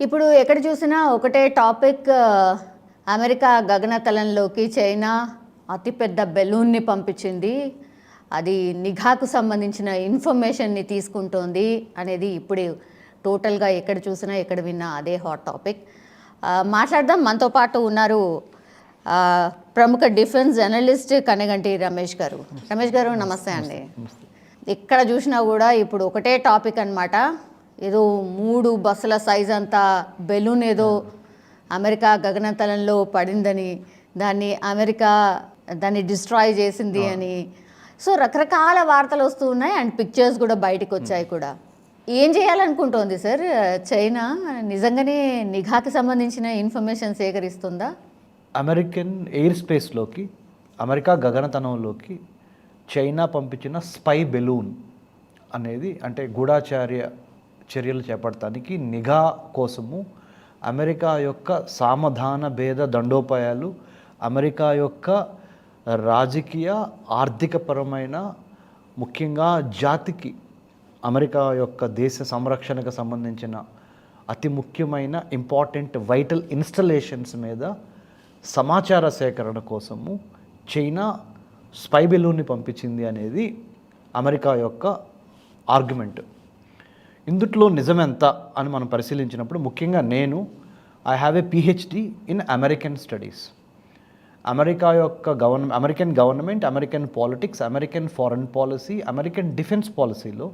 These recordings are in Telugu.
ఇప్పుడు ఎక్కడ చూసినా ఒకటే టాపిక్. అమెరికా గగనతలంలోకి చైనా అతిపెద్ద బెలూన్ని పంపించింది, అది నిఘాకు సంబంధించిన ఇన్ఫర్మేషన్ని తీసుకుంటోంది అనేది ఇప్పుడు టోటల్గా ఎక్కడ చూసినా ఎక్కడ విన్నా అదే హాట్ టాపిక్. మాట్లాడదాం. మనతో పాటు ఉన్నారు ప్రముఖ డిఫెన్స్ జర్నలిస్ట్ కన్నెగంటి రమేష్ గారు. రమేష్ గారు నమస్తే అండి. ఎక్కడ చూసినా కూడా ఇప్పుడు ఒకటే టాపిక్ అన్నమాట. ఏదో 3 బస్సుల సైజ్ అంతా బెలూన్ ఏదో అమెరికా గగనతలంలో పడిందని, అమెరికా దాన్ని డిస్ట్రాయ్ చేసింది అని. సో రకరకాల వార్తలు వస్తూ ఉన్నాయి అండ్ పిక్చర్స్ కూడా బయటకు వచ్చాయి కూడా. ఏం చేయాలనుకుంటోంది సార్ చైనా? నిజంగానే నిఘాకి సంబంధించిన ఇన్ఫర్మేషన్ సేకరిస్తుందా? అమెరికన్ ఎయిర్ స్పేస్లోకి, అమెరికా గగనతలంలోకి చైనా పంపించిన స్పై బెలూన్ అనేది, అంటే గూఢాచార్య చర్యలు చేపట్టడానికి నిఘా కోసము అమెరికా యొక్క సామధాన భేద దండోపాయాలు, అమెరికా యొక్క రాజకీయ ఆర్థికపరమైన, ముఖ్యంగా జాతికి అమెరికా యొక్క దేశ సంరక్షణకు సంబంధించిన అతి ముఖ్యమైన ఇంపార్టెంట్ వైటల్ ఇన్స్టలేషన్స్ మీద సమాచార సేకరణ కోసము చైనా స్పై బెలూన్ని పంపించింది అనేది అమెరికా యొక్క ఆర్గ్యుమెంట్. ఇందుట్లో నిజమెంత అని మనం పరిశీలించినప్పుడు, ముఖ్యంగా I have a PhD in American studies. America యొక్క American government, American politics, American foreign policy, American defence పాలసీలో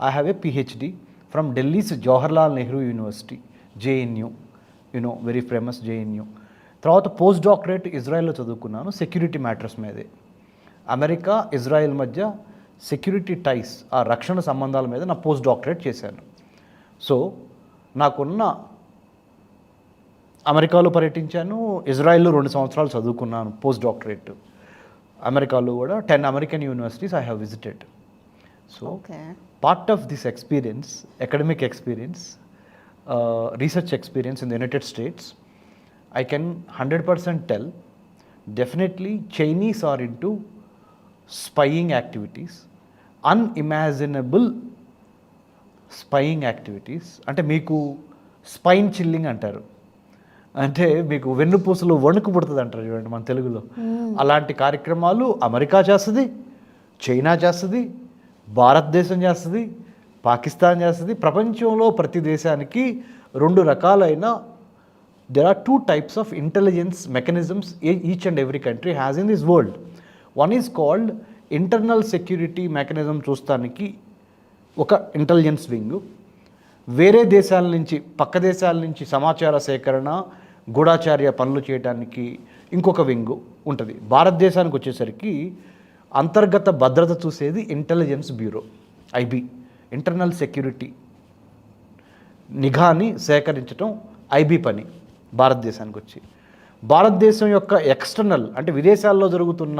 I have a PhD from Delhi's Jawaharlal Nehru university, JNU, very famous JNU. తర్వాత పోస్ట్ డాక్టరేట్ ఇజ్రాయెల్లో చదువుకున్నాను, సెక్యూరిటీ మ్యాటర్స్ మీదే. అమెరికా ఇజ్రాయెల్ మధ్య సెక్యూరిటీ టైస్, ఆ రక్షణ సంబంధాల మీద నా పోస్ట్ డాక్టరేట్ చేశాను. సో నాకున్న అమెరికాలో పర్యటించాను, ఇజ్రాయెల్లో 2 సంవత్సరాలు చదువుకున్నాను పోస్ట్ డాక్టరేట్. అమెరికాలో కూడా 10 American universities I have visited. So part of this experience, academic experience, research experience in the United States, I can 100% tell definitely Chinese are into spying activities, unimaginable spying activities. అంటే మీకు స్పైన్ చిల్లింగ్ అంటారు, అంటే మీకు వెన్నుపూసలు వణుకు పుడుతుంది అంటారు చూడండి మన తెలుగులో. అలాంటి కార్యక్రమాలు అమెరికా చేస్తుంది, చైనా చేస్తుంది, భారతదేశం చేస్తుంది, పాకిస్తాన్ చేస్తుంది. ప్రపంచంలో ప్రతి దేశానికి 2 రకాలైన there are 2 types of intelligence mechanisms each and every country has in this world. One is called internal security mechanism, చూస్తానికి ఒక ఇంటెలిజెన్స్ వింగ్. వేరే దేశాల నుంచి, పక్క దేశాల నుంచి సమాచార సేకరణ, గూఢాచార్య పనులు చేయడానికి ఇంకొక వింగ్ ఉంటుంది. భారతదేశానికి వచ్చేసరికి అంతర్గత భద్రత చూసేది intelligence bureau, IB, internal security, నిఘాని సేకరించడం ఐబీ పని. భారతదేశానికి వచ్చి భారతదేశం యొక్క ఎక్స్టర్నల్, అంటే విదేశాల్లో జరుగుతున్న,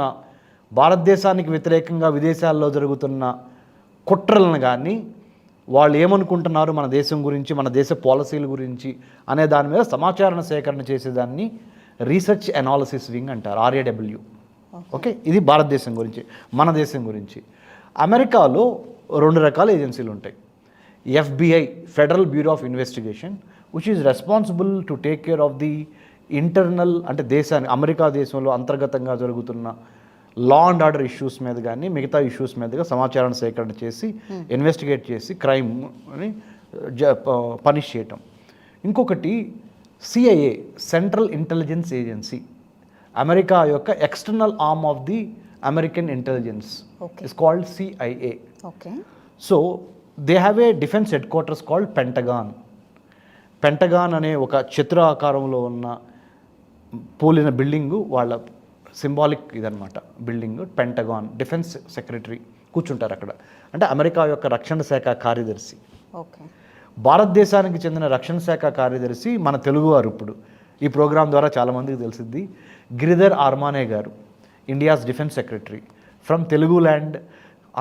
భారతదేశానికి వ్యతిరేకంగా విదేశాల్లో జరుగుతున్న కుట్రలను కానీ, వాళ్ళు ఏమనుకుంటున్నారు మన దేశం గురించి, మన దేశ పాలసీల గురించి అనే దాని మీద సమాచార సేకరణ చేసేదాన్ని రీసెర్చ్ అనాలిసిస్ వింగ్ అంటారు, RAW. ఓకే, ఇది భారతదేశం గురించి. మన దేశం గురించి అమెరికాలో 2 రకాల ఏజెన్సీలు ఉంటాయి. FBI, federal bureau of investigation, which is responsible to take care of the internal, అంటే దేశాన్ని, అమెరికా దేశంలో అంతర్గతంగా జరుగుతున్న లా అండ్ ఆర్డర్ ఇష్యూస్ మీద కానీ మిగతా ఇష్యూస్ మీదుగా సమాచారాన్ని సేకరణ చేసి ఇన్వెస్టిగేట్ చేసి క్రైమ్ని పనిష్ చేయటం. ఇంకొకటి CIA, central intelligence agency, America యొక్క external arm of the American intelligence, is called CIA. So they have a defence headquarters called Pentagon అనే ఒక చతురాకారంలో ఉన్న పోలిన బిల్డింగు, వాళ్ళ సింబాలిక్ ఇదనమాట బిల్డింగ్. పెంటగాన్, డిఫెన్స్ సెక్రటరీ కూర్చుంటారు అక్కడ, అంటే అమెరికా యొక్క రక్షణ శాఖ కార్యదర్శి. భారతదేశానికి చెందిన రక్షణ శాఖ కార్యదర్శి మన తెలుగువారు, ఇప్పుడు ఈ ప్రోగ్రాం ద్వారా చాలామందికి తెలిసింది, Giridhar Aramane garu, India's defence secretary from Telugu land,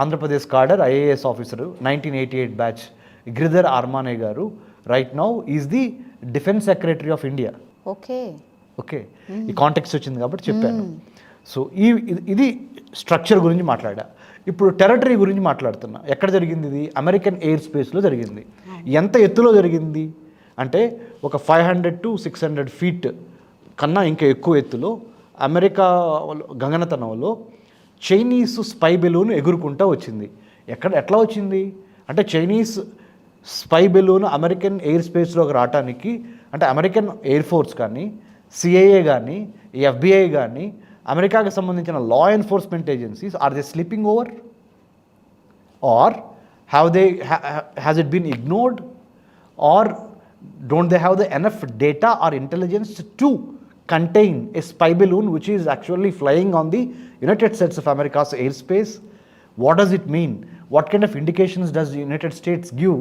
Andhra Pradesh cadre, IAS officer, 1988 batch. Giridhar Aramane garu right now is the defence secretary of India. Okay, ఈ కాంటెక్స్ట్ వచ్చింది కాబట్టి చెప్పాను. సో ఇది స్ట్రక్చర్ గురించి మాట్లాడా. ఇప్పుడు టెరిటరీ గురించి మాట్లాడుతున్నా. ఎక్కడ జరిగింది ఇది? అమెరికన్ ఎయిర్ స్పేస్లో జరిగింది. ఎంత ఎత్తులో జరిగింది? అంటే ఒక 500 to 600 ఫీట్ కన్నా ఇంకా ఎక్కువ ఎత్తులో అమెరికా గగనతలంలో చైనీస్ స్పై బెలూన్ ఎగురుకుంటూ వచ్చింది. ఎట్లా వచ్చింది అంటే Chinese spy balloon American air స్పేస్లోకి రావడానికి అంటే అమెరికన్ ఎయిర్ ఫోర్స్ కానీ, సిఐఏ కానీ, FBI కానీ, అమెరికాకి సంబంధించిన law enforcement agencies are they sleeping over or has it been ignored or don't they have the enough data or intelligence to contain a spy balloon which is actually flying on the United States of America's airspace? What does it mean? What kind of indications does the United States give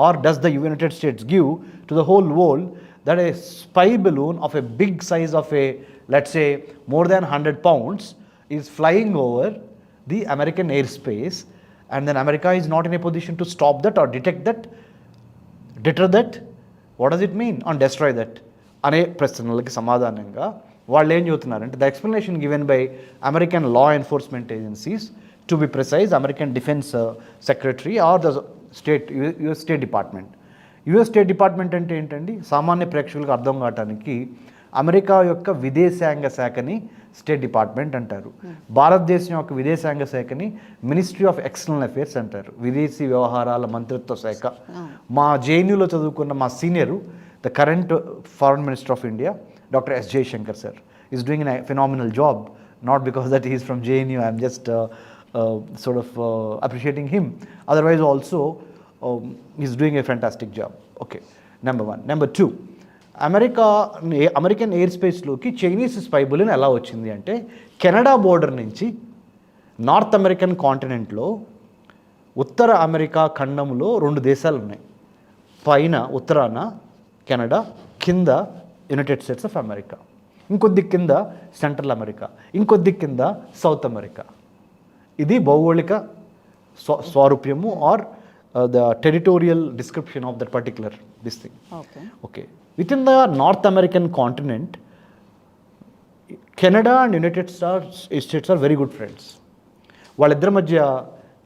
or does the United States give to the whole world that a spy balloon of a big size of a, let's say, more than 100 pounds is flying over the American airspace, and then America is not in a position to stop that or detect that, deter that? What does it mean on destroy that? అనే ప్రశ్నలకి సమాధానంగా వాళ్ళు ఏం చెబుతున్నారంటే the explanation given by American law enforcement agencies, to be precise American defence secretary or the US state department. US state department అంటే ఏంటండి, సామాన్య ప్రేక్షకులకు అర్థం కావడానికి అమెరికా యొక్క విదేశాంగ శాఖని స్టేట్ డిపార్ట్మెంట్ అంటారు. భారతదేశం యొక్క విదేశాంగ శాఖని మినిస్ట్రీ ఆఫ్ ఎక్స్టర్నల్ అఫేర్స్ అంటారు, విదేశీ వ్యవహారాల మంత్రిత్వ శాఖ. మా జేఎన్యూలో చదువుకున్న మా senior, the current foreign minister of India, doctor S Jaishankar sir, is doing a phenomenal job. Not because that is from JNU, I'm just sort of appreciating him. Otherwise also he's doing a fantastic job. Okay, number one. Number two, American air స్పేస్లోకి చైనీస్ స్పై బెలూన్ ఎలా వచ్చింది అంటే కెనడా బోర్డర్ నుంచి నార్త్ అమెరికన్ కాంటినెంట్లో ఉత్తర అమెరికా ఖండంలో 2 దేశాలు ఉన్నాయి. పైన ఉత్తరాన కెనడా, కింద యునైటెడ్ స్టేట్స్ ఆఫ్ అమెరికా, ఇంకొద్ది కింద సెంట్రల్ అమెరికా, ఇంకొద్ది కింద సౌత్ అమెరికా. ఇది భౌగోళిక స్వారూప్యము are the territorial description of that particular this thing. Okay, with in the north American continent Canada and United States are very good friends. వాళ్ళిద్దరి మధ్య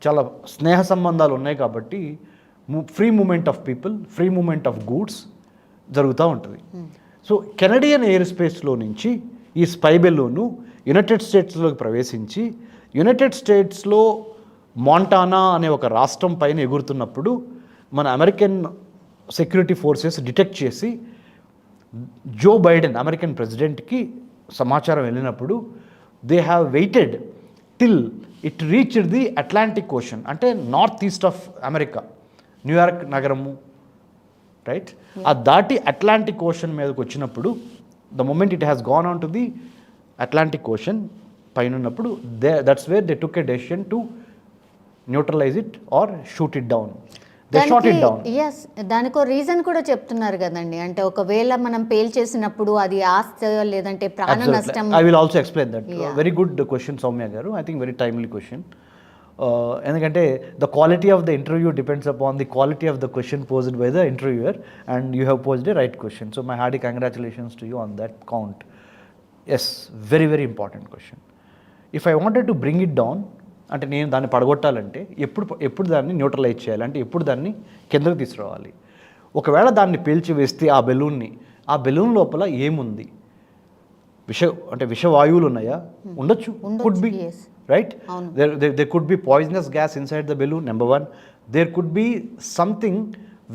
చాలా స్నేహ సంబంధాలు ఉన్నాయి కాబట్టి free movement of people, free movement of goods జరుగుతూ ఉంటుంది. సో కెనడియన్ ఎయిర్ స్పేస్లో నుంచి ఈ స్పై బెలూను యునైటెడ్ స్టేట్స్లోకి ప్రవేశించి యునైటెడ్ స్టేట్స్లో మాంటానా అనే ఒక రాష్ట్రం పైన ఎగురుతున్నప్పుడు మన అమెరికన్ సెక్యూరిటీ ఫోర్సెస్ డిటెక్ట్ చేసి జో బైడెన్ అమెరికన్ ప్రెసిడెంట్కి సమాచారం వెళ్ళినప్పుడు they have waited till it reached the Atlantic ocean, అంటే north east of America, New York నగరము, రైట్, ఆ దాటి అట్లాంటిక్ ఓషన్ మీదకి వచ్చినప్పుడు the moment it has gone on to the Atlantic ocean పైన ఉన్నప్పుడు that's where they took a decision to neutralize it or shoot it down. They shot it down. Yes, దానికో రీజన్ కూడా చెప్తున్నారు కదండి, అంటే ఒకవేళ మనం పేల్చేసినప్పుడు అది ఆస్తి లేదంటే ప్రాణ నష్టం. I will also explain that. Very good question Soumya గారు, I think very timely question. ఎందుకంటే the quality of the interview depends upon the quality of the question posed by the interviewer and you have posed a right question. So my hearty congratulations to you on that count. Yes, very very important question. If I wanted to bring it down అంటే నేను దాన్ని పడగొట్టాలంటే ఎప్పుడు దాన్ని న్యూట్రలైజ్ చేయాలి, అంటే ఎప్పుడు దాన్ని కిందకు తీసుకురావాలి. ఒకవేళ దాన్ని పేల్చి వేస్తే ఆ బెలూన్ లోపల ఏముంది, విషవాయువులు ఉన్నాయా? ఉండొచ్చు, could be, right. there could be poisonous gas inside the balloon, number one. There could be something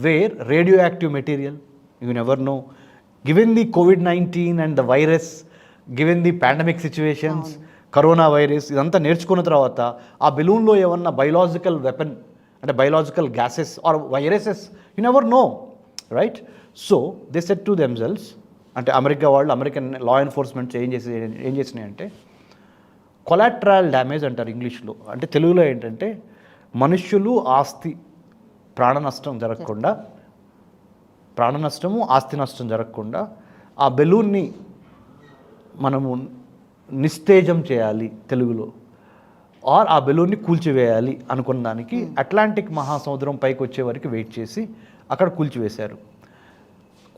where radioactive material, you never know. Given the COVID-19 and the virus, given the pandemic situations, corona virus ఇదంతా నేర్చుకున్న తర్వాత ఆ బెలూన్లో ఏమన్నా బయలాజికల్ వెపన్ అంటే biological gases or viruses, you never know, right. So they set to themselves, అంటే అమెరికన్ లా ఎన్ఫోర్స్మెంట్ ఏం చేసినాయి అంటే కొలాటరల్ డ్యామేజ్ అంటారు ఇంగ్లీష్లో. అంటే తెలుగులో ఏంటంటే మనుష్యులు, ఆస్తి, ప్రాణ నష్టము, ఆస్తి నష్టం జరగకుండా ఆ బెలూన్ని మనము నిస్తేజం చేయాలి తెలుగులో, ఆర్ ఆ బెలూన్ని కూల్చివేయాలి అనుకున్న దానికి అట్లాంటిక్ మహాసముద్రం పైకి వచ్చే వరకు వెయిట్ చేసి అక్కడ కూల్చివేశారు.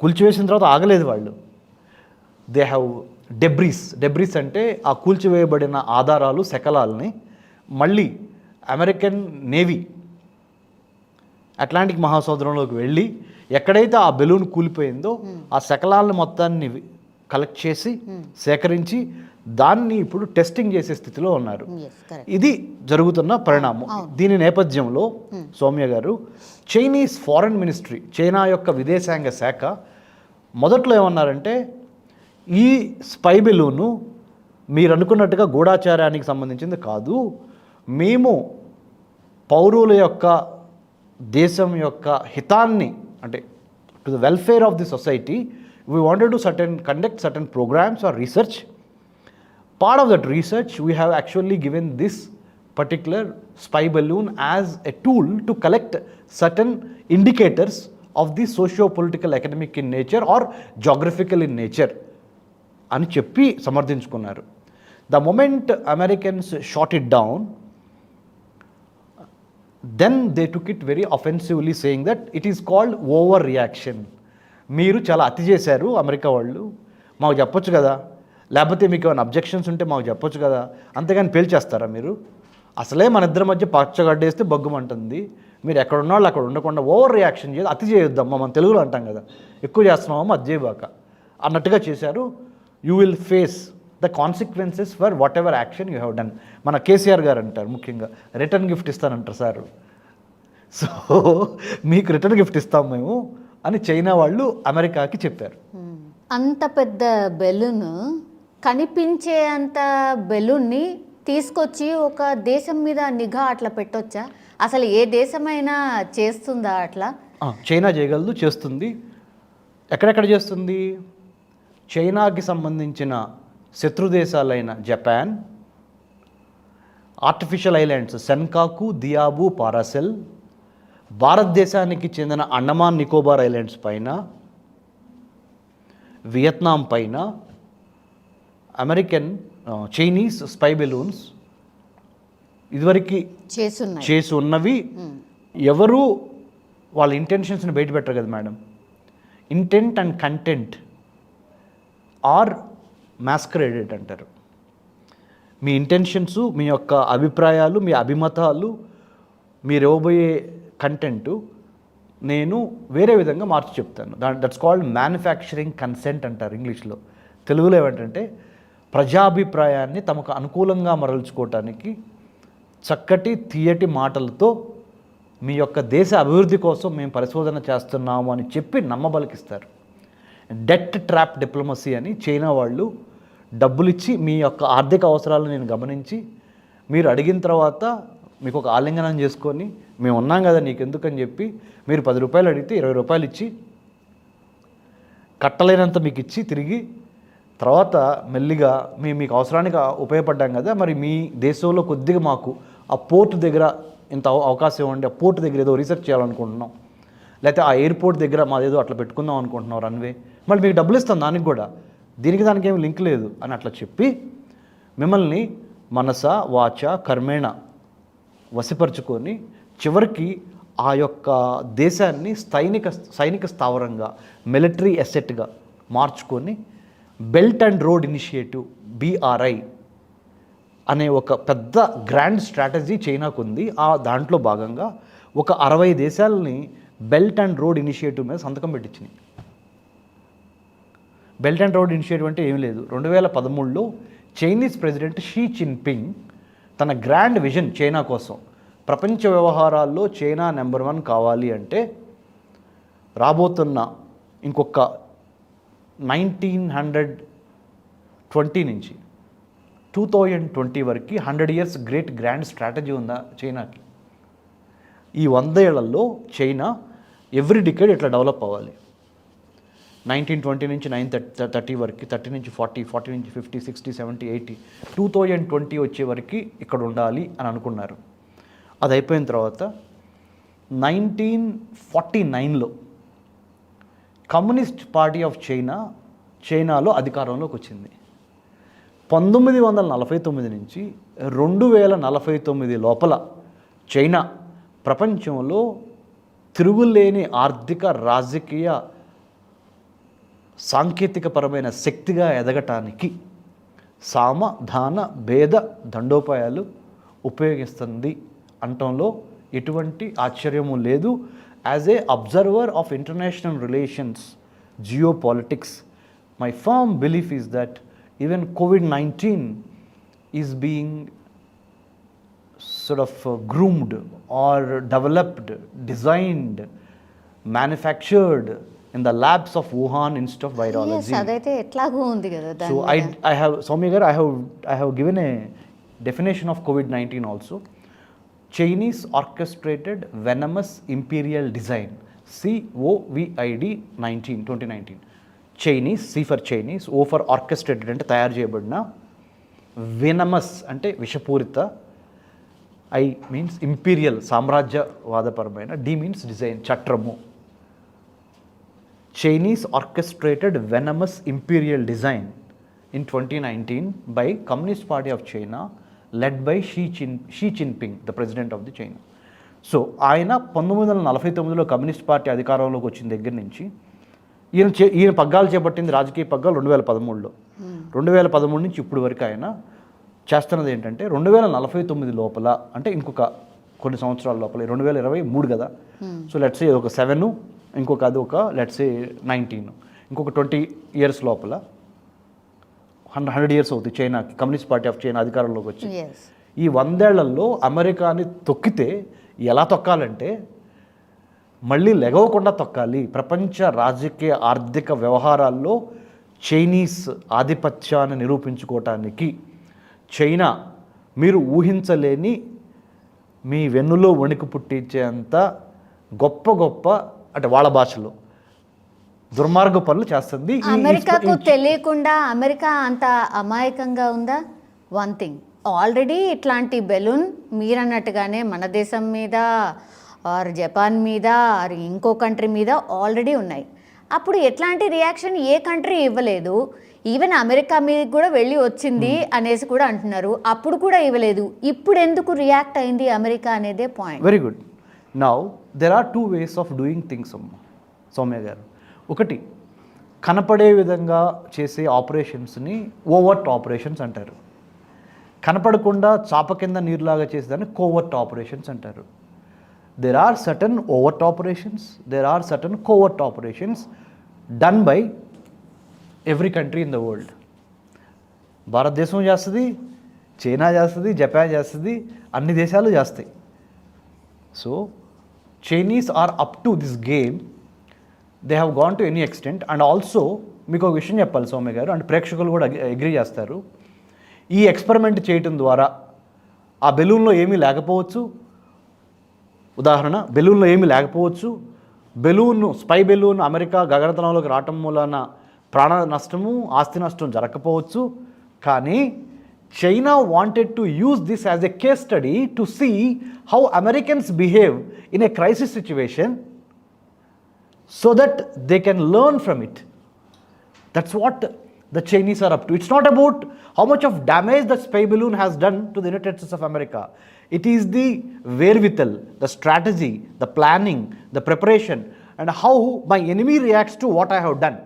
కూల్చివేసిన తర్వాత ఆగలేదు వాళ్ళు. దే హ్యావ్ డెబ్రీస్ అంటే ఆ కూల్చివేయబడిన ఆధారాలు, శకలాలని మళ్ళీ అమెరికన్ నేవీ అట్లాంటిక్ మహాసముద్రంలోకి వెళ్ళి ఎక్కడైతే ఆ బెలూన్ కూలిపోయిందో ఆ శకలాలను మొత్తాన్ని కలెక్ట్ చేసి సేకరించి దాన్ని ఇప్పుడు టెస్టింగ్ చేసే స్థితిలో ఉన్నారు. ఇది జరుగుతున్న పరిణామం. దీని నేపథ్యంలో సౌమ్య గారు, చైనీస్ ఫారెన్ మినిస్ట్రీ, చైనా యొక్క విదేశాంగ శాఖ మొదట్లో ఏమన్నారంటే ఈ స్పై బెలూను మీరు అనుకున్నట్టుగా గూఢాచారానికి సంబంధించింది కాదు, మేము పౌరుల యొక్క దేశం యొక్క హితాన్ని అంటే to the welfare of the society we wanted to conduct certain programs or research. Part of that research, we have actually given this particular spy balloon as a tool to collect certain indicators of the socio-political, academic in nature or geographical in nature అని చెప్పి సమర్థించుకున్నారు. The moment Americans shot it down, then they took it very offensively, saying that it is called overreaction. మీరు చాలా అతి చేశారు అమెరికా వాళ్ళు, మాకు చెప్పొచ్చు కదా, లేకపోతే మీకు ఏమైనా అబ్జెక్షన్స్ ఉంటే మాకు చెప్పొచ్చు కదా, అంతేగాని పేల్చేస్తారా మీరు? అసలే మన ఇద్దరి మధ్య పచ్చగడ్డేస్తే బగ్గుమంటుంది, మీరు ఎక్కడ ఉన్న వాళ్ళు అక్కడ ఉండకుండా ఓవర్ రియాక్షన్ చేయదు, అతి చేయొద్దమ్మా, మనం తెలుగులో అంటాం కదా, ఎక్కువ చేస్తున్నామమ్మా అది చేయబాక అన్నట్టుగా చేశారు. You will face the consequences for what ever action you have done. మన కేసీఆర్ గారు అంటారు ముఖ్యంగా, రిటర్న్ గిఫ్ట్ ఇస్తానంటారు సార్. సో మీకు రిటర్న్ గిఫ్ట్ ఇస్తాం మేము అని చైనా వాళ్ళు అమెరికాకి చెప్పారు. అంత పెద్ద బెలూన్, కనిపించే అంత బెలూన్ని తీసుకొచ్చి ఒక దేశం మీద నిఘా అట్లా పెట్టొచ్చా? అసలు ఏ దేశమైనా చేస్తుందా అట్లా? చైనా చేయగలదు, చేస్తుంది. ఎక్కడెక్కడ చేస్తుంది? చైనాకి సంబంధించిన శత్రు దేశాలైన Japan, artificial islands Senkaku, Diaoyu, Paracel, భారతదేశానికి చెందిన అండమాన్ నికోబార్ ఐలాండ్స్ పైన, వియత్నాం పైన చైనీస్ స్పై బెలూన్స్ ఇదివరకు చేసి ఉన్నవి. ఎవరు వాళ్ళ ఇంటెన్షన్స్ని బయట పెట్టరు కదా madam. Intent and content are masqueraded అంటారు. మీ ఇంటెన్షన్స్, మీ యొక్క అభిప్రాయాలు, మీ అభిమతాలు, మీరు ఇవ్వబోయే కంటెంట్ నేను వేరే విధంగా మార్చి చెప్తాను. దట్స్ కాల్డ్ మ్యానుఫ్యాక్చరింగ్ కన్సెంట్ అంటారు ఇంగ్లీష్లో. తెలుగులో ఏమంటే ప్రజాభిప్రాయాన్ని తమకు అనుకూలంగా మరల్చుకోవటానికి చక్కటి తీయటి మాటలతో మీ యొక్క దేశ అభివృద్ధి కోసం మేము పరిశోధన చేస్తున్నాము అని చెప్పి నమ్మబలికిస్తారు. డెట్ ట్రాప్ డిప్లొమసీ అని చైనా వాళ్ళు డబ్బులు ఇచ్చి మీ యొక్క ఆర్థిక అవసరాలను నేను గమనించి మీరు అడిగిన తర్వాత మీకు ఒక ఆలింగనం చేసుకొని మేము ఉన్నాం కదా నీకు ఎందుకని చెప్పి మీరు 10 రూపాయలు అడిగితే 20 రూపాయలు ఇచ్చి కట్టలేనంత మీకు ఇచ్చి తిరిగి తర్వాత మెల్లిగా మీకు అవసరానికి ఉపయోగపడ్డాం కదా, మరి మీ దేశంలో కొద్దిగా మాకు ఆ పోర్ట్ దగ్గర ఇంత అవకాశం ఇవ్వండి, ఆ పోర్ట్ దగ్గర ఏదో రీసెర్చ్ చేయాలనుకుంటున్నాం, లేకపోతే ఆ ఎయిర్పోర్ట్ దగ్గర మాదేదో అట్లా పెట్టుకుందాం అనుకుంటున్నాం రన్వే, మళ్ళీ మీకు డబ్బులు ఇస్తాం దానికి కూడా, దానికి ఏమి లింక్ లేదు అని అట్లా చెప్పి మిమ్మల్ని మనస వాచ కర్మేణ వశపరుచుకొని చివరికి ఆ యొక్క దేశాన్ని సైనిక స్థావరంగా, మిలిటరీ అసెట్గా మార్చుకొని belt and road initiative BRI అనే ఒక పెద్ద గ్రాండ్ స్ట్రాటజీ చైనాకు ఉంది. దాంట్లో భాగంగా ఒక 60 దేశాలని బెల్ట్ అండ్ రోడ్ ఇనిషియేటివ్ మీద సంతకం పెట్టించినాయి. బెల్ట్ అండ్ రోడ్ ఇనిషియేటివ్ అంటే ఏం లేదు, 2013లో చైనీస్ ప్రెసిడెంట్ షీ జిన్పింగ్ తన గ్రాండ్ విజన్ చైనా కోసం, ప్రపంచ వ్యవహారాల్లో చైనా నెంబర్ 1 కావాలి అంటే రాబోతున్న ఇంకొక 1920 నుంచి 2020 వరకు 100 ఇయర్స్ గ్రేట్ గ్రాండ్ స్ట్రాటజీ ఉందా చైనాకి. ఈ 100 ఏళ్లలో చైనా ఎవ్రీ డికేడ్ ఇట్లా డెవలప్ అవ్వాలి. 1920 నుంచి 930 వరకు, 30 నుంచి 40, 40 నుంచి 50, 60, 70, 80, 2020 వచ్చే వరకు ఇక్కడ ఉండాలి అని అనుకున్నారు. అది అయిపోయిన తర్వాత 1949లో కమ్యూనిస్ట్ పార్టీ ఆఫ్ చైనాలో అధికారంలోకి వచ్చింది. 1949 నుంచి 2049 లోపల చైనా ప్రపంచంలో తిరుగులేని ఆర్థిక, రాజకీయ, సాంకేతికపరమైన శక్తిగా ఎదగటానికి సామ, దాన, భేద దండోపాయాలు ఉపయోగిస్తుంది అనటంలో ఎటువంటి ఆశ్చర్యము లేదు. as a observer of international relations, geopolitics, my firm belief is that even COVID-19 is being sort of groomed or developed, designed, manufactured in the labs of Wuhan Institute of Virology. Yes, అదైతే ఎట్లాగూ ఉంది కదా దాని So మీద. I have, Soumya garu, I have given a definition of COVID-19 also. Chinese orchestrated venomous imperial design, COVID 2019. Chinese, C for Chinese, O for orchestrated అంటే తయారు చేయబడిన, venomous అంటే విషపూరిత, I means imperial సామ్రాజ్యవాదపరమైన, D means design చట్రము. Chinese orchestrated venomous imperial design in 2019 by Communist Party of China led by Xi Jinping, the president of the China. So ఆయన 1949లో కమ్యూనిస్ట్ పార్టీ అధికారంలోకి వచ్చిన దగ్గర నుంచి ఈయన పగ్గాలు చేపట్టింది, రాజకీయ పగ్గాలు 2013లో. 2013 నుంచి ఇప్పుడు వరకు ఆయన చేస్తున్నది ఏంటంటే 2049 లోపల, అంటే ఇంకొక కొన్ని సంవత్సరాల లోపల, 2023 కదా, సో లెట్స్ సే ఒక 7, ఇంకొక అది ఒక లెట్స్ సే 19, ఇంకొక 20 years లోపల 100 years అవుతుంది చైనాకి, కమ్యూనిస్ట్ పార్టీ ఆఫ్ చైనా అధికారంలోకి వచ్చి. ఈ 100 ఏళ్లలో అమెరికాని తొక్కితే ఎలా తొక్కాలంటే మళ్ళీ లెగవకుండా తొక్కాలి. ప్రపంచ రాజకీయ ఆర్థిక వ్యవహారాల్లో చైనీస్ ఆధిపత్యాన్ని నిరూపించుకోవటానికి చైనా మీరు ఊహించలేని, మీ వెన్నులో వణికి పుట్టించేంత గొప్ప అంటే వాళ్ళ భాషలో దుర్మార్గ పనులు చేస్తుంది. అమెరికాకు తెలియకుండా అమెరికా అంత అమాయకంగా ఉందా? వన్ థింగ్, ఆల్రెడీ ఇట్లాంటి బెలూన్ మీరన్నట్టుగానే మన దేశం మీద ఆర్ జపాన్ మీద ఆర్ ఇంకో కంట్రీ మీద ఆల్రెడీ ఉన్నాయి. అప్పుడు ఎట్లాంటి రియాక్షన్ ఏ కంట్రీ ఇవ్వలేదు. ఈవెన్ అమెరికా మీద కూడా వెళ్ళి వచ్చింది అనేసి కూడా అంటున్నారు, అప్పుడు కూడా ఇవ్వలేదు. ఇప్పుడు ఎందుకు రియాక్ట్ అయింది అమెరికా అనేదే point. Very good. Now there are 2 ways of doing things Soumya గారు. ఒకటి, కనపడే విధంగా చేసే ఆపరేషన్స్ని ఓవర్ట్ ఆపరేషన్స్ అంటారు. కనపడకుండా చాప కింద నీరులాగా చేసేదాన్ని కోవర్ట్ ఆపరేషన్స్ అంటారు. There are certain overt operations, there are certain covert operations done by every country in the world. భారతదేశం చేస్తుంది, చైనా చేస్తుంది, జపాన్ చేస్తుంది, అన్ని దేశాలు చేస్తాయి. So Chinese are up to this game, they have gone to any extent. And also మీకు ఒక విషయం చెప్పాలి సౌమ్య గారు, అండ్ ప్రేక్షకులు కూడా అగ్రీ చేస్తారు. ఈ ఎక్స్పెరిమెంట్ చేయటం ద్వారా ఆ బెలూన్లో ఏమీ లేకపోవచ్చు. ఉదాహరణ, బెలూన్లో ఏమీ లేకపోవచ్చు. స్పై బెలూన్ అమెరికా గగనతలంలోకి రావటం మూలన ప్రాణ నష్టము, ఆస్తి నష్టం జరగకపోవచ్చు. కానీ China wanted to use this as a case study to see how Americans behave in a crisis situation so that they can learn from it. That's what the Chinese are up to. It's not about how much of damage the spy balloon has done to the United States of America. It is the wherewithal, the strategy, the planning, the preparation, and how my enemy reacts to what I have done.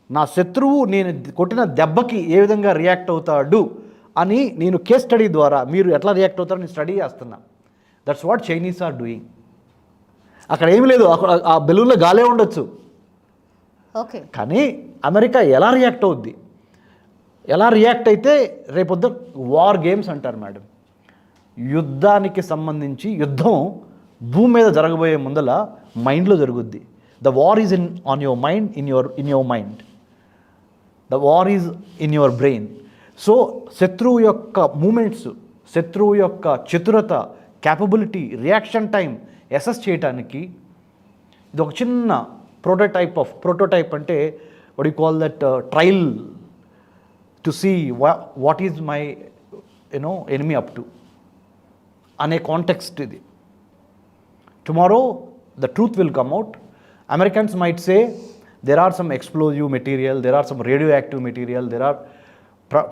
నా శత్రువు నేను కొట్టిన దెబ్బకి ఏ విధంగా రియాక్ట్ అవుతాడు అని నేను కేస్ స్టడీ ద్వారా మీరు ఎట్లా రియాక్ట్ అవుతారో నేను స్టడీ చేస్తున్నా. That's what Chinese are doing. అక్కడ ఏమి లేదు, ఆ బెలూన్లో గాలే ఉండొచ్చు. ఓకే, కానీ అమెరికా ఎలా రియాక్ట్ అవుద్ది, ఎలా రియాక్ట్ అయితే రేపొద్దు వార్ గేమ్స్ అంటారు మేడం. యుద్ధానికి సంబంధించి యుద్ధం భూమి మీద జరగబోయే ముందల మైండ్లో జరుగుద్ది. The war is on your mind, in your mind. The war is in your brain. So శత్రువు యొక్క మూమెంట్స్, శత్రువు యొక్క చతురత, క్యాపబిలిటీ, రియాక్షన్ టైం అసెస్ చేయటానికి ఇది ఒక చిన్న ప్రోటోటైప్ అంటే what you call that trial to see what is my enemy up to అనే కాంటెక్స్ట్ ఇది. Tomorrow the truth will come out. Americans might say there are some explosive material, there are some radioactive material, there are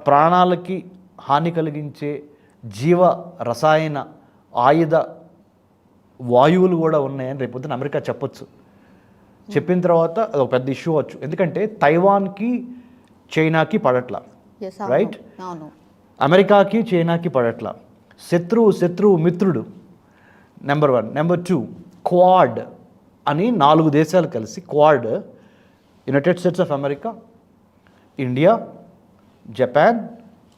ప్రాణాలకి హాని కలిగించే జీవ రసాయన ఆయుధ వాయువులు కూడా ఉన్నాయని రేపొద్దున అమెరికా చెప్పొచ్చు. చెప్పిన తర్వాత అది ఒక పెద్ద ఇష్యూ అవచ్చు. ఎందుకంటే తైవాన్కి చైనాకి పడట్లా, రైట్? అమెరికాకి చైనాకి పడట్లా. శత్రువు మిత్రుడు, నెంబర్ 1. నెంబర్ 2, క్వాడ్ అని 4 దేశాలు కలిసి, quad United States of America, India, Japan,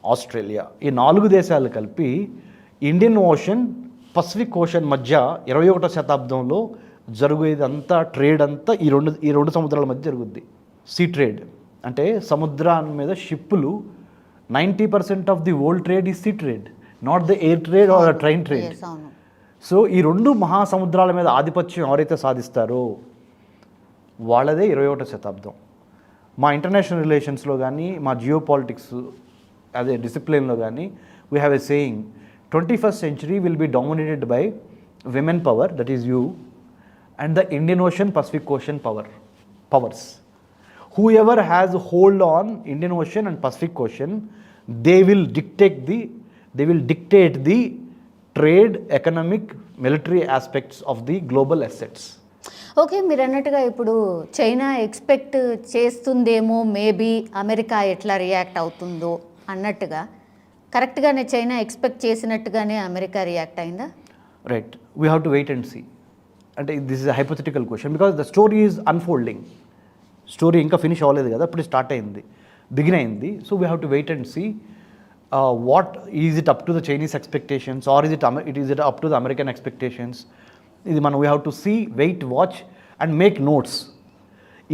Australia, ఈ 4 దేశాలు కలిపి ఇండియన్ ఓషన్, పసిఫిక్ ఓషన్ మధ్య 21వ శతాబ్దంలో జరిగేదంతా ట్రేడ్ అంతా ఈ రెండు సముద్రాల మధ్య జరుగుద్ది. సీ ట్రేడ్ అంటే సముద్రాల మీద షిప్పులు 90% of the world trade is sea trade, not the air trade or train trade. So ఈ 2 మహాసముద్రాల మీద ఆధిపత్యం ఎవరైతే సాధిస్తారో వాళ్ళదే 21వ శతాబ్దం. మా ఇంటర్నేషనల్ రిలేషన్స్లో కానీ, మా జియో పాలిటిక్స్ అదే డిసిప్లిన్లో కానీ we have a saying, 21st century will be dominated by women power, that is you, and the Indian Ocean, Pacific Ocean powers. Whoever has a hold on Indian Ocean and Pacific Ocean, they will dictate the trade, economic, military aspects of the global assets. Okay, మీరు అన్నట్టుగా ఇప్పుడు చైనా ఎక్స్పెక్ట్ చేస్తుందేమో, మేబీ అమెరికా ఎట్లా రియాక్ట్ అవుతుందో అన్నట్టుగా, కరెక్ట్గానే చైనా ఎక్స్పెక్ట్ చేసినట్టుగానే అమెరికా రియాక్ట్ అయిందా? Right, we have to wait and see. అంటే this is a hypothetical question because the story is unfolding. Story ఇంకా ఫినిష్ అవ్వలేదు కదా, ఇప్పుడు స్టార్ట్ అయింది, బిగిన్ అయింది. So we have to wait and see what is it up to the Chinese expectations or is it up to the American expectations. ఇది మనం we have to see, wait, watch and make notes.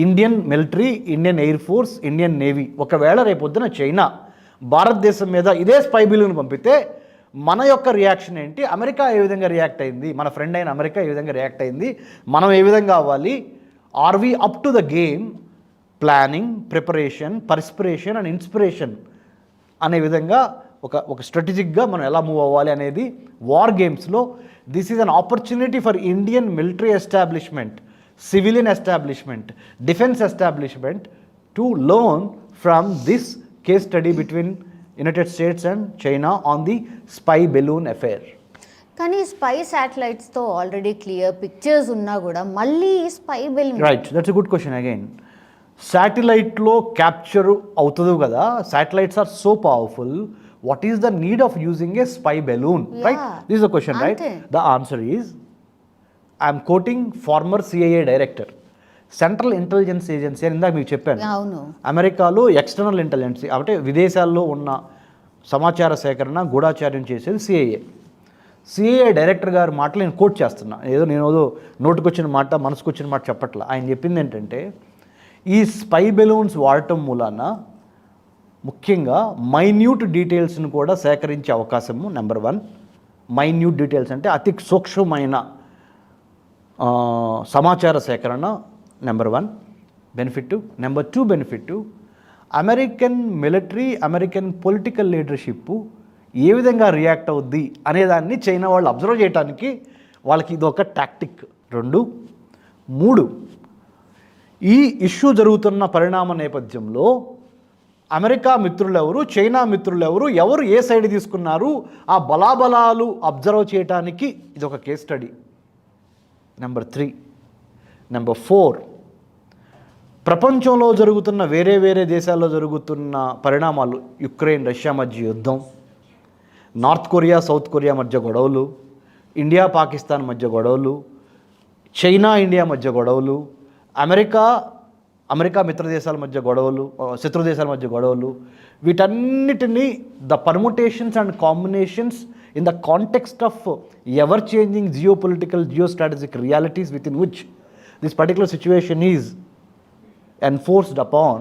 Indian military, Indian air force, Indian navy ఒకవేళ రేపొద్దున చైనా భారతదేశం మీద ఇదే స్పై బిల్లును పంపితే మన యొక్క రియాక్షన్ ఏంటి, అమెరికా ఏ విధంగా రియాక్ట్ అయింది, మన ఫ్రెండ్ అయిన అమెరికా ఏ విధంగా రియాక్ట్ అయింది, మనం ఏ విధంగా అవ్వాలి, are we up to the game, planning, preparation, perspiration and inspiration అనే విధంగా ఒక స్ట్రాటజిక్గా మనం ఎలా మూవ్ అవ్వాలి అనేది వార్ గేమ్స్లో this is an opportunity for Indian military establishment, civilian establishment, defence establishment to learn from this case study between United States and China on the spy balloon affair. కానీ స్పై శాటిలైట్స్తో ఆల్రెడీ క్లియర్ పిక్చర్స్ ఉన్నా కూడా మళ్ళీ spy balloon, right, that's a good question again. శాటిలైట్లో క్యాప్చర్ అవుతుంది కదా, satellites are so powerful, what is the need of using a spy balloon, right? This is the question, right? The answer is, I'm quoting former CIA director, central intelligence agency అని ఇందాక మీకు చెప్పాను. అమెరికాలో ఎక్స్టర్నల్ ఇంటెలిజెన్సీ అంటే విదేశాల్లో ఉన్న సమాచార సేకరణ, గూఢాచార్యం చేసేది సిఐఏ. సిఐఏ డైరెక్టర్ గారి మాటలు నేను కోట్ చేస్తున్నా, నేను ఏదో నోటుకొచ్చిన మాట, మనసుకొచ్చిన మాట చెప్పట్లా. ఆయన చెప్పింది ఏంటంటే, ఈ స్పై బెలూన్స్ వాడటం మూలాన ముఖ్యంగా మైన్యూట్ డీటెయిల్స్ను కూడా సేకరించే అవకాశము, నెంబర్ 1. మైన్యూట్ డీటెయిల్స్ అంటే అతి సూక్ష్మమైన సమాచార సేకరణ, number 1 benefit. Number 2 benefit, American military, American political leadership ఏ విధంగా రియాక్ట్ అవుద్ది అనేదాన్ని చైనా వాళ్ళు అబ్జర్వ్ చేయడానికి వాళ్ళకి ఇది ఒక టాక్టిక్. 2, 3 ఈ ఇష్యూ జరుగుతున్న పరిణామ నేపథ్యంలో అమెరికా మిత్రులు ఎవరు, చైనా మిత్రులు ఎవరు, ఎవరు ఏ సైడ్ తీసుకున్నారు, ఆ బలాబలాలు అబ్జర్వ్ చేయడానికి ఇది ఒక కేస్ స్టడీ. నెంబర్ 3. నెంబర్ 4, ప్రపంచంలో జరుగుతున్న వేరే దేశాల్లో జరుగుతున్న పరిణామాలు, యుక్రెయిన్ రష్యా మధ్య యుద్ధం, నార్త్ కొరియా సౌత్ కొరియా మధ్య గొడవలు, ఇండియా పాకిస్తాన్ మధ్య గొడవలు, చైనా ఇండియా మధ్య గొడవలు, అమెరికా మిత్ర దేశాల మధ్య గొడవలు, శత్రు దేశాల మధ్య గొడవలు, వీటన్నిటినీ the permutations and combinations in the context of ever-changing geopolitical, geostrategic realities within which this particular situation is enforced upon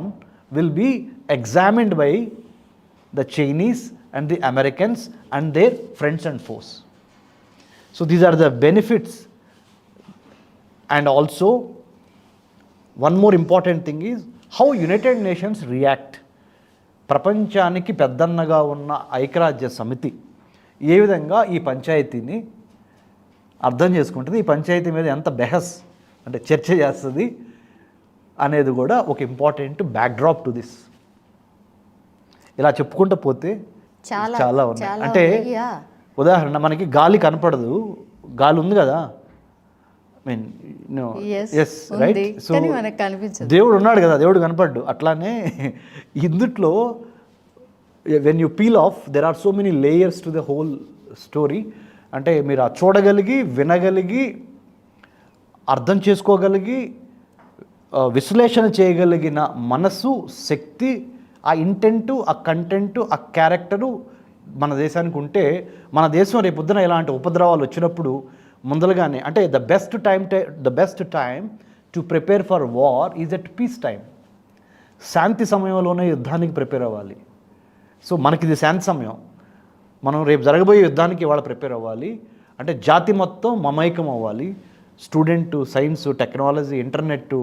will be examined by the Chinese and the Americans and their friends and foes. So these are the benefits. And also one more important thing is how United Nations react. ప్రపంచానికి పెద్దన్నగా ఉన్న ఐక్యరాజ్య సమితి ఏ విధంగా ఈ పంచాయతీని అర్థం చేసుకుంటుంది, ఈ పంచాయతీ మీద ఎంత బెహస్ అంటే చర్చ చేస్తుంది అనేది కూడా ఒక ఇంపార్టెంట్ బ్యాక్డ్రాప్ టు దిస్. ఇలా చెప్పుకుంటూ పోతే చాలా ఉన్నాయి. అంటే ఉదాహరణ, మనకి గాలి కనపడదు, గాలి ఉంది కదా, మీన్ ఎస్ రైట్. సో దేవుడు ఉన్నాడు కదా, దేవుడు కనపడ్డు. అట్లానే ఇందుట్లో when you peel off there are so many layers to the whole story. అంటే మీరు చూడగలిగి, వినగలిగి, అర్థం చేసుకోగలిగి విశ్లేషణ చేయగలిగిన మనసు, శక్తి, ఆ ఇంటెంటు, ఆ కంటెంటు, ఆ క్యారెక్టరు మన దేశానికి ఉంటే మన దేశం రేపొద్దున ఇలాంటి ఉపద్రవాలు వచ్చినప్పుడు ముందలుగానే అంటే the best time to prepare for war is at peace time. శాంతి సమయంలోనే యుద్ధానికి ప్రిపేర్ అవ్వాలి. సో మనకి ఇది శాంతి సమయం. మనం రేపు జరగబోయే యుద్ధానికి ఇవాళ ప్రిపేర్ అవ్వాలి. అంటే జాతి మొత్తం మమైకం అవ్వాలి. Student, science, technology, internet,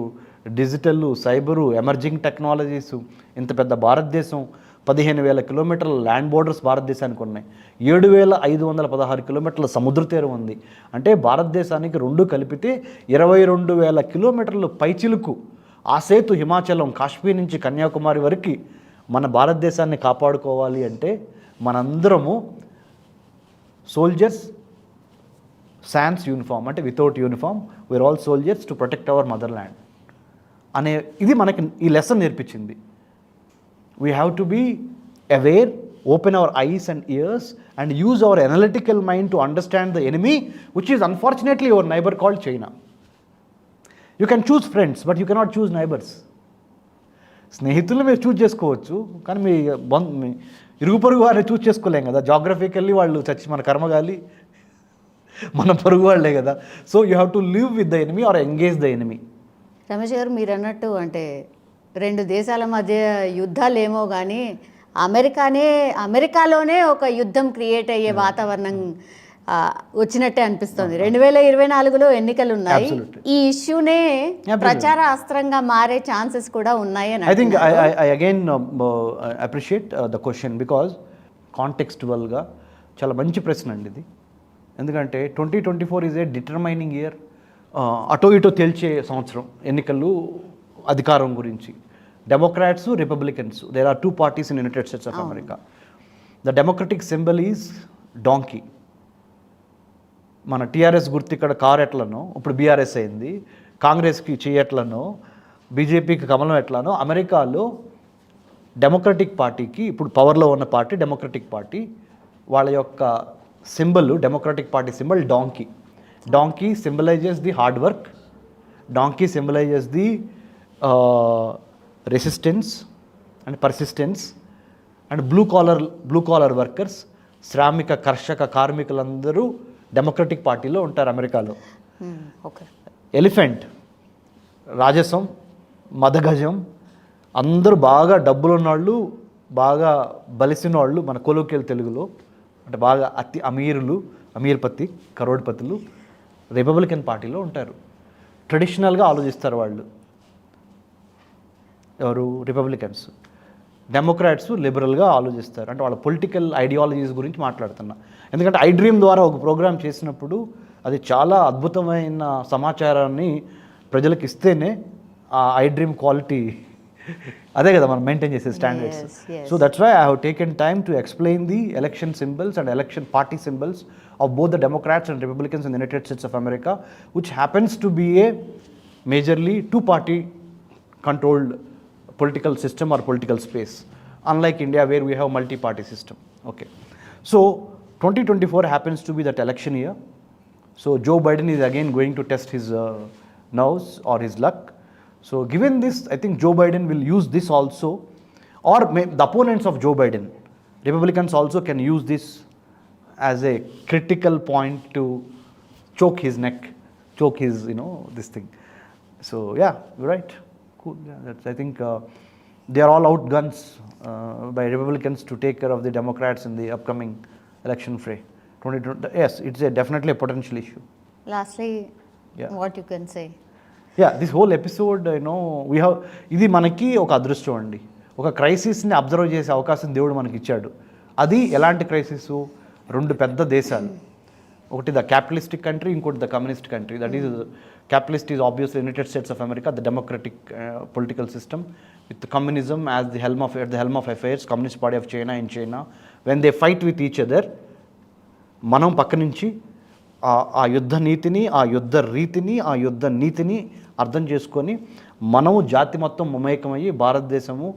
digital, cyber, emerging technologies, ఇంత పెద్ద భారతదేశం, 15,000 కిలోమీటర్ల ల్యాండ్ బోర్డర్స్ భారతదేశానికి ఉన్నాయి. 7,516 కిలోమీటర్ల సముద్ర తీరం ఉంది. అంటే భారతదేశానికి రెండు కలిపితే 22,000 కిలోమీటర్లు పైచిలుకు. ఆ సేతు హిమాచలం, కాశ్మీర్ నుంచి కన్యాకుమారి వరకు మన భారతదేశాన్ని కాపాడుకోవాలి అంటే మనందరము సోల్జర్స్, శాన్స్ యూనిఫామ్ అంటే without uniform we are all soldiers to protect our motherland అనే ఇది మనకి ఈ లెసన్ నేర్పించింది. We have to be aware, open our eyes and ears and use our analytical mind to understand the enemy which is unfortunately your neighbour called China. You can choose friends but you cannot choose neighbours. స్నేహితులను మీరు చూస్ చేసుకోవచ్చు కానీ మీ ఇరుగు పొరుగు వారిని చూస్ చేసుకోలేం కదా. జాగ్రఫికల్లీ వాళ్ళు చచ్చి మన కర్మగాలి మన పొరుగు వాళ్ళే కదా. So you have to live with the enemy or engage the enemy. Ramesh గారు, మీరు అన్నట్టు అంటే రెండు దేశాల మధ్య యుద్ధాలు ఏమో కానీ అమెరికాలోనే ఒక యుద్ధం క్రియేట్ అయ్యే వాతావరణం వచ్చినట్టే అనిపిస్తుంది. 2024లో ఎన్నికలు ఉన్నాయి. ఈ ఇష్యూనే ప్రచార అస్త్రంగా మారే ఛాన్సెస్ కూడా ఉన్నాయి అని I think I again appreciate the question because కాంటెక్స్టువల్గా చాలా మంచి ప్రశ్న అండి ఇది. ఎందుకంటే 2024 ఈజ్ ఏ డిటర్మైనింగ్ ఇయర్. అటో ఇటో తేల్చే సంవత్సరం ఎన్నికలు, అధికారం గురించి. Democrats, Republicans, there are 2 parties in United States of America. The Democratic symbol is donkey. మన టీఆర్ఎస్ గుర్తు ఇక్కడ కారు ఎట్లనో ఇప్పుడు బీఆర్ఎస్ అయింది, కాంగ్రెస్కి చెయ్యట్లనో, బీజేపీకి కమలం ఎట్లానో అమెరికాలో డెమోక్రటిక్ పార్టీకి, ఇప్పుడు పవర్లో ఉన్న పార్టీ డెమోక్రటిక్ పార్టీ, వాళ్ళ యొక్క symbol, democratic party symbol donkey. Donkey symbolises the hard work, donkey symbolises the resistance and persistence and blue collar workers, శ్రామిక కర్షక కార్మికులందరూ డెమోక్రటిక్ పార్టీలో ఉంటారు అమెరికాలో. ఎలిఫెంట్ రాజసం, మదగజం, అందరూ బాగా డబ్బులున్నవాళ్ళు, బాగా బలిసిన వాళ్ళు, మన కొలోకియల్ తెలుగులో అంటే బాగా అమీర్పతి, కరోడ్పతులు రిపబ్లికన్ పార్టీలో ఉంటారు. ట్రెడిషనల్గా ఆలోచిస్తారు వాళ్ళు. ఎవరు? రిపబ్లికన్స్. డెమోక్రాట్స్ లిబరల్గా ఆలోచిస్తారు. అంటే వాళ్ళ పొలిటికల్ ఐడియాలజీస్ గురించి మాట్లాడుతున్నా. ఎందుకంటే ఐ డ్రీమ్ ద్వారా ఒక ప్రోగ్రామ్ చేసినప్పుడు అది చాలా అద్భుతమైన సమాచారాన్ని ప్రజలకు ఇస్తేనే ఆ ఐ డ్రీమ్ క్వాలిటీ అదే కదా మనం మెయింటైన్ చేసే standards. So that's why I have taken time to explain the election symbols and election party symbols of both the Democrats and Republicans in the United States of America, which happens to be a majorly 2-party controlled political system or political space, unlike India where we have multi-party system. Okay, so 2024 happens to be that election year. So Joe Biden is again going to test his nerves or his luck. So given this, I think Joe Biden will use this also, or the opponents of Joe Biden, Republicans also can use this as a critical point to choke his neck, choke his, this thing. So yeah, you're right. Cool. Yeah, that's, I think they are all outguns by Republicans to take care of the Democrats in the upcoming election fray. 2020, yes, it's definitely a potential issue. Lastly, what you can say? Yeah, this whole episode, we have, ఇది మనకి ఒక అదృష్టం అండి. ఒక క్రైసిస్ని అబ్జర్వ్ చేసే అవకాశం దేవుడు మనకి ఇచ్చాడు. అది ఎలాంటి క్రైసిస్? రెండు పెద్ద దేశాలు, ఒకటి ద క్యాపిటలిస్టిక్ కంట్రీ, ఇంకోటి the communist country. That is capitalist is obviously United States of America, the democratic political system with communism as the helm of affairs, communist party of China in China. When they fight with each other, మనం పక్క నుంచి ఆ యుద్ధ నీతిని, ఆ యుద్ధ రీతిని, ఆ యుద్ధ నీతిని అర్థం చేసుకొని మనము జాతి మొత్తం మమేకమయ్యి భారతదేశము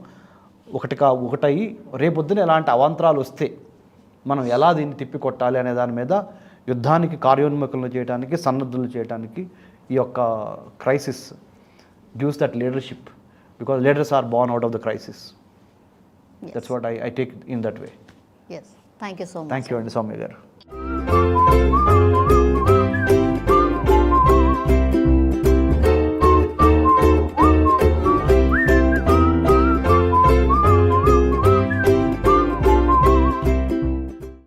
ఒకటయ్యి రేపొద్దున ఎలాంటి అవాంతరాలు వస్తే మనం ఎలా దీన్ని తిప్పికొట్టాలి అనే దాని మీద యుద్ధానికి కార్యోన్ముఖులను చేయడానికి, సన్నద్ధులు చేయడానికి ఈ యొక్క crisis gives that leadership, because leaders are born out of the crisis. That's what I take in that way. Yes, thank you so much. Thank you అండి సౌమ్య గారు.